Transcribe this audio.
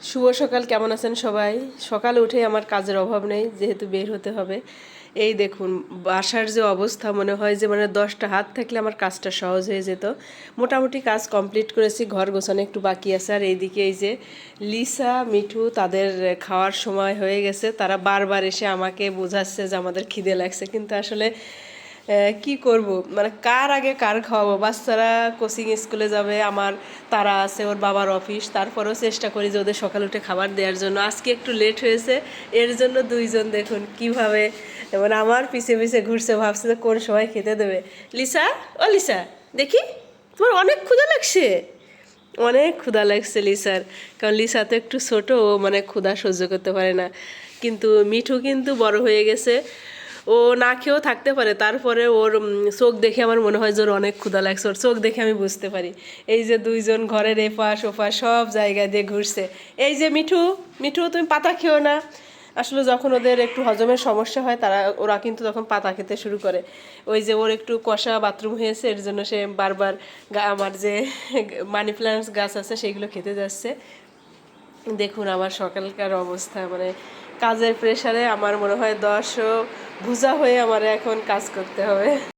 শুভ সকাল, কেমন আছেন সবাই? সকালে উঠে আমার কাজের অভাব নেই, যেহেতু বের হতে হবে। এই দেখুন বাসার যে অবস্থা, মনে হয় যে 10টা হাত থাকলে আমার কাজটা সহজ হয়ে যেত। মোটামুটি কাজ কমপ্লিট করেছি, ঘর গোছানো একটু বাকি আছে। আর এইদিকে এই যে লিসা মিঠু তাদের খাওয়ার সময় হয়ে গেছে। তারা বারবার এসে আমাকে বোঝাচ্ছে যে আমাদের খিদে লাগছে, কিন্তু আসলে কি করব, কার আগে কার খাওয়াবো? বাচ্চারা কোচিং স্কুলে যাবে, আমার তারা আছে, ওর বাবার অফিস। তারপরেও চেষ্টা করি যে ওদের সকালে উঠে খাবার দেওয়ার জন্য। আজকে একটু লেট হয়েছে, এর জন্য দুইজন দেখুন কিভাবে আমার পিছে পিছে ঘুরছে, ভাবছে যে কোন সময় খেতে দেবে। লিসা, ও লিসা, দেখি তোমার অনেক ক্ষুধা লাগছে। অনেক ক্ষুধা লাগছে লিসার, কারণ লিসা তো একটু ছোট, ও ক্ষুধা সহ্য করতে পারে না। কিন্তু মিঠু কিন্তু বড় হয়ে গেছে, ও না খেয়েও থাকতে পারে। তারপরে ওর চোখ দেখে আমার মনে হয় যে ওর অনেক ক্ষুধা লাগছে, ওর চোখ দেখে আমি বুঝতে পারি। এই যে দুইজন ঘরের এপাশ ওপাশ সব জায়গা দিয়ে ঘুরছে। এই যে মিঠু, মিঠু তুমি পাতা খেও না। আসলে যখন ওদের একটু হজমের সমস্যা হয়, ওরা কিন্তু তখন পাতা খেতে শুরু করে। ওই যে ওর একটু কষা বাথরুম হয়েছে, এর জন্য সে বারবার আমার যে মানি প্ল্যান্টস গাছ আছে সেগুলো খেতে যাচ্ছে। দেখুন আমার সকালকার অবস্থা, কাজের প্রেশারে আমার মনে হয় 10 ভুজা হয়ে আমার এখন কাজ করতে হবে।